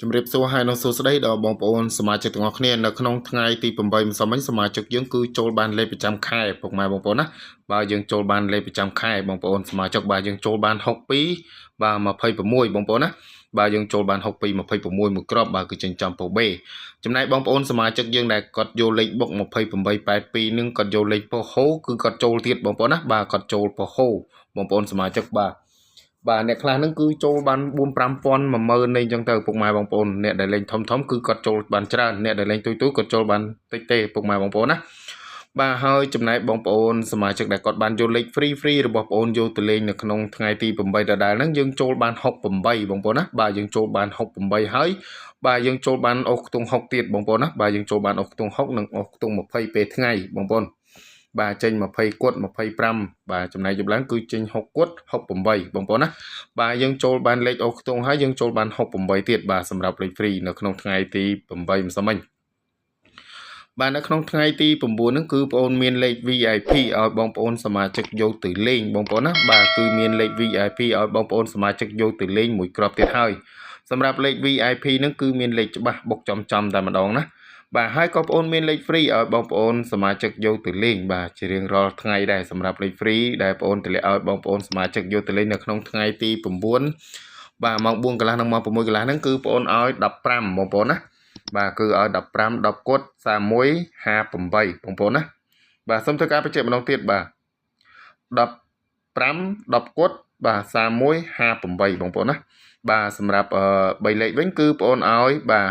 ជំរាបសួរហើយនឹងសួស្តីដល់បងប្អូនសមាជិកទាំងអស់គ្នានៅក្នុងថ្ងៃទី8ម្សិលមិញសមាជិកយើងគឺចូលបានលេខប្រចាំខែពុកម៉ែបងប្អូនណាបើយើងចូលបានលេខប្រចាំខែបងប្អូនសមាជិកបើយើងចូលបាន62បាទ26បងប្អូនណាបើយើងចូលបាន62 26មួយគ្រាប់បើគឺចិញ្ចឹមពោះបេចំណែកបងប្អូនសមាជិកយើងដែលគាត់យកលេខបុក2882នឹងគាត់យកលេខពោះហូគឺគាត់ចូលទៀតបងប្អូនណាបាទគាត់ចូលពោះហូបងប្អូនសមាជិកបាទអ្នកខ្លះហ្នឹងគឺចូលបាន4-5,000 10000នៃអញ្ចឹងទៅពុកម៉ែបងប្អូនអ្នកដែលលេងធំគឺគាត់ចូលបានច្រើនអ្នកដែលលេងទូទៅគាត់ចូលបានតិចទេពុកម៉ែបងប្អូនណាបាទហើយចំណែកបងប្អូនសមាជិកដែលគាត់បានយកលេខ free របស់បងប្អូនយកទៅលេងនៅក្នុងថ្ងៃទី8ដដែលហ្នឹងយើងចូលបាន68បងប្អូនណាបាទយើងចូលបាន68ហើយបាទយើងចូលបានអុសខ្ទង់6ទៀតបងប្អូនណាបាទយើងចូលបានអុសខ្ទង់6និងអុសខ្ទង់20ពេលថ្ងៃបងប្អូនបាទចេញ20គត់25បាទចំណែកយប់ឡើងគឺចេញ6គត់68បងប្អូនណាបាទយើងចូលបានលេខអុសខ្ទង់ហើយយើងចូលបាន68ទៀតបាទសម្រាប់លេខ free នៅក្នុងថ្ងៃទី8ម្សិលមិញបាទនៅក្នុងថ្ងៃទី9ហ្នឹងគឺបងប្អូនមានលេខ VIP ឲ្យបងប្អូនសមាជិកយកទៅលេងបងប្អូនណាបាទគឺមានលេខ VIP ឲ្យបងប្អូនសមាជិកយកទៅលេងមួយគ្រាប់ទៀតហើយសម្រាប់លេខ VIP ហ្នឹងគឺមានលេខច្បាស់បុកចំតែម្ដងណាបាទហើយក៏បងប្អូនមានលេខ free ឲ្យបងប្អូនសមាជិកយកទៅលេងបាទជារៀងរាល់ថ្ងៃដែរសម្រាប់លេខ free ដែលបងប្អូនតម្លាក់ឲ្យបងប្អូនសមាជិកយកទៅលេងនៅក្នុងថ្ងៃទី9បាទម៉ោង4កន្លះនិងម៉ោង6កន្លះហ្នឹងគឺបងប្អូនឲ្យ15បងប្អូនណាបាទគឺឲ្យ15 10គត់31 58បងប្អូនណាបាទសូមធ្វើការបញ្ជាក់ម្ដងទៀតបាទ15 10គត់បាទ31 58បងប្អូនណាបាទសម្រាប់3លេខវិញគឺបងប្អូនឲ្យបាទ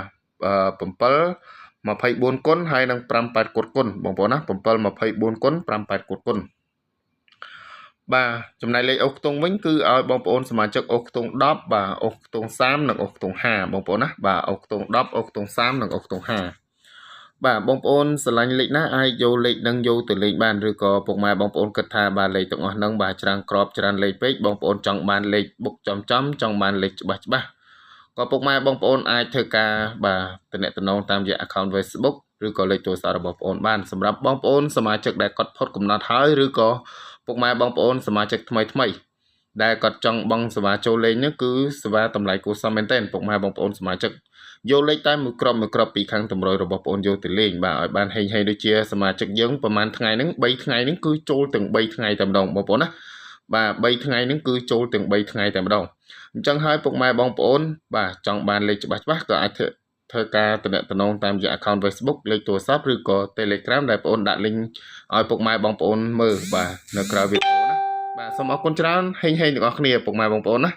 7 24គុណហើយនឹង5 8គុណគុណបងប្អូនណា7 24គុណ5 8គុណគុណបាទចំណែកលេខអុសខ្ទង់វិញគឺឲ្យបងប្អូនសមាជិកអុសខ្ទង់10បាទអុសខ្ទង់30និងអុសខ្ទង់50បងប្អូនណាបាទអុសខ្ទង់10អុសខ្ទង់30និងអុសខ្ទង់50បាទបងប្អូនស្រឡាញ់លេខណាអាចយកលេខនឹងយកទៅលេខបានឬក៏ពុកម៉ែបងប្អូនគិតថាបាទលេខទាំងអស់ហ្នឹងបាទច្រើនក្របច្រើនលេខពេកបងប្អូនចង់បានលេខបុកចំចង់បានលេខច្បាស់ក៏ពុកម៉ែបងប្អូនអាចធ្វើការបាទទំនាក់ទំនងតាមរយៈ account Facebook ឬក៏លេខទូរស័ព្ទរបស់បងប្អូនបានសម្រាប់បងប្អូនសមាជិកដែលគាត់ផុតកំណត់ហើយឬក៏ពុកម៉ែបងប្អូនសមាជិកថ្មីដែលគាត់ចង់បង់សេវាចូលលេងនេះគឺសេវាតម្លៃគួរសមមែនទែនពុកម៉ែបងប្អូនសមាជិកយកលេខតែមួយគ្រាប់ពីខាងតម្រុយរបស់បងប្អូនយកទៅលេងបាទឲ្យបានហេងដូចជាសមាជិកយើងប្រហែលថ្ងៃហ្នឹង3ថ្ងៃហ្នឹងគឺចូលទាំង3ថ្ងៃតែម្ដងបងប្អូនណាបាទ3ថ្ងៃហ្នឹងគឺចូលទាំង3ថ្ងៃតែម្ដងអញ្ចឹងហើយពុកម៉ែបងប្អូនបាទចង់បានលេខច្បាស់ក៏អាចធ្វើការទំនាក់ទំនងតាមរយៈ account Facebook លេខទូរស័ព្ទឬក៏ Telegram ដែលបងប្អូនដាក់ link ឲ្យពុកម៉ែបងប្អូនមើលបាទនៅក្រៅវីដេអូណាបាទសូមអរគុណច្រើនហេងទាំងអស់គ្នាពុកម៉ែបងប្អូនណា